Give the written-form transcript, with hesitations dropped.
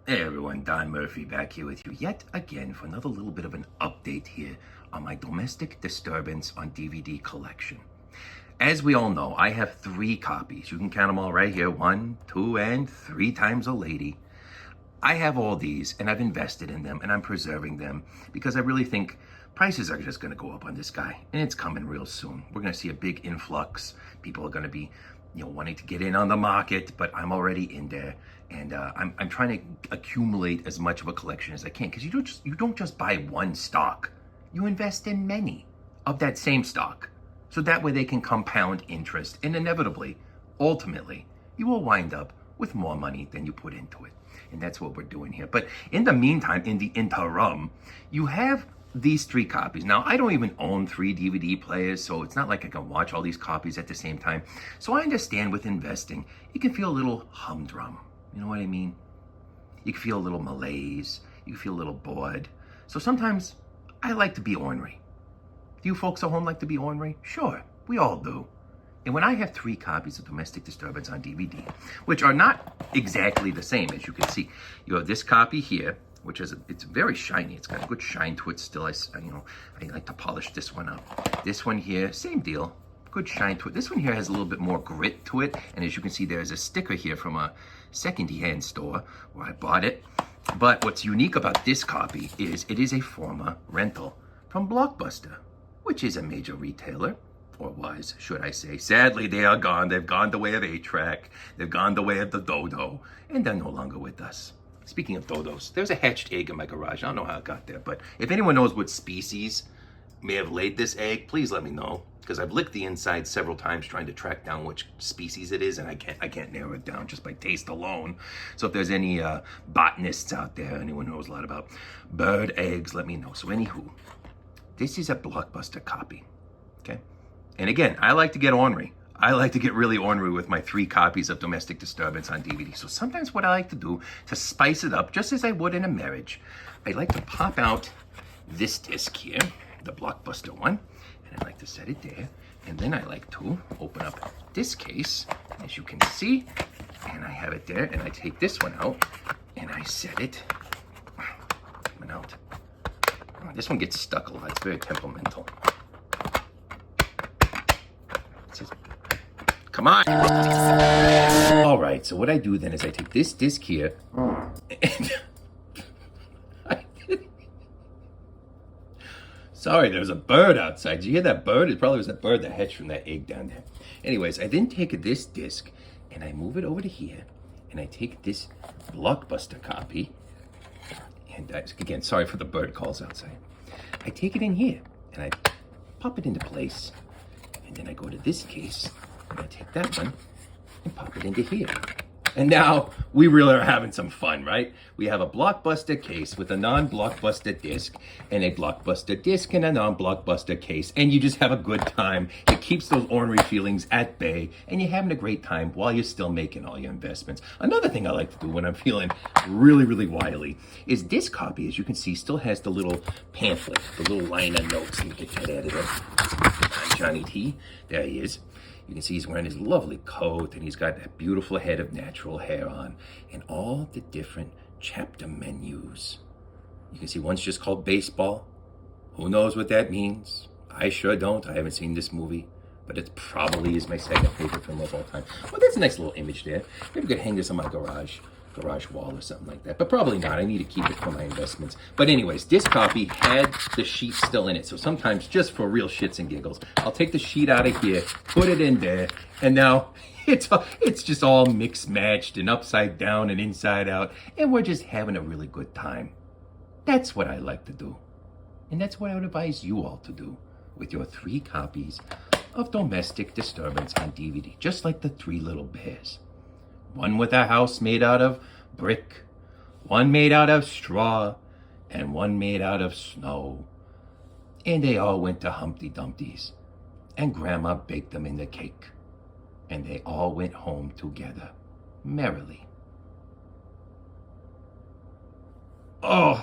Hey everyone, Don Murphy back here with you yet again for another little bit of an update here on my Domestic Disturbance on DVD collection. As we all know, I have 3 copies. You can count them all right here. 1, 2, and 3 times a lady. I have all these and I've invested in them and I'm preserving them because I really think prices are just going to go up on this guy, and it's coming real soon. We're going to see a big influx. People are going to be wanting to get in on the market, but I'm already in there, and I'm trying to accumulate as much of a collection as I can, because you don't just buy one stock. You invest in many of that same stock, so that way they can compound interest, and inevitably, ultimately, you will wind up with more money than you put into it. And that's what we're doing here. But in the meantime, in the interim, you have these 3 copies. Now, I don't even own 3 DVD players, so it's not like I can watch all these copies at the same time. So I understand with investing, you can feel a little humdrum. You know what I mean? You can feel a little malaise. You can feel a little bored. So sometimes I like to be ornery. Do you folks at home like to be ornery? Sure, we all do. And when I have 3 copies of Domestic Disturbance on DVD, which are not exactly the same, as you can see, you have this copy here, which is, it's very shiny. It's got a good shine to it still. I like to polish this one up. This one here, same deal, good shine to it. This one here has a little bit more grit to it. And as you can see, there's a sticker here from a second-hand store where I bought it. But what's unique about this copy is it is a former rental from Blockbuster, which is a major retailer. Or was, should I say. Sadly, they are gone. They've gone the way of A-Track. They've gone the way of the dodo. And they're no longer with us. Speaking of dodos, there's a hatched egg in my garage. I don't know how it got there, but if anyone knows what species may have laid this egg, please let me know. Because I've licked the inside several times trying to track down which species it is, and I can't narrow it down just by taste alone. So if there's any botanists out there, anyone who knows a lot about bird eggs, let me know. So anywho, this is a Blockbuster copy, okay? And again, I like to get ornery. I like to get really ornery with my 3 copies of Domestic Disturbance on DVD. So sometimes what I like to do to spice it up, just as I would in a marriage, I like to pop out this disc here, the Blockbuster one, and I like to set it there. And then I like to open up this case, as you can see, and I have it there, and I take this one out, and I set it out. Oh, this one gets stuck a lot. It's very temperamental. Come on. All right, so what I do then is I take this disc here and sorry, there's a bird outside. Did you hear that bird? It probably was that bird that hatched from that egg down there. Anyways, I then take this disc and I move it over to here, and I take this Blockbuster copy, and again, sorry for the bird calls outside. I take it in here and I pop it into place, and then I go to this case and I take that one and pop it into here. And now we really are having some fun, right? We have a Blockbuster case with a non-Blockbuster disc, and a Blockbuster disc and a non-Blockbuster case. And you just have a good time. It keeps those ornery feelings at bay, and you're having a great time while you're still making all your investments. Another thing I like to do when I'm feeling really, really wily is this copy, as you can see, still has the little pamphlet, the little liner notes. Let me get that out of there. Johnny T. There he is. You can see he's wearing his lovely coat, and he's got that beautiful head of natural hair on, and all the different chapter menus. You can see one's just called baseball. Who knows what that means? I sure don't. I haven't seen this movie, but it probably is my second favorite film of all time. Well, that's a nice little image there. Maybe I could hang this on my garage wall or something like that, but probably not. I need to keep it for my investments. But anyways, this copy had the sheet still in it, so sometimes just for real shits and giggles, I'll take the sheet out of here, put it in there, and now it's just all mixed matched and upside down and inside out, and we're just having a really good time. That's what I like to do, and that's what I would advise you all to do with your 3 copies of Domestic Disturbance on DVD, just like the 3 little bears. One with a house made out of brick, one made out of straw, and one made out of snow. And they all went to Humpty Dumpty's, and Grandma baked them in the cake, and they all went home together, merrily. Oh,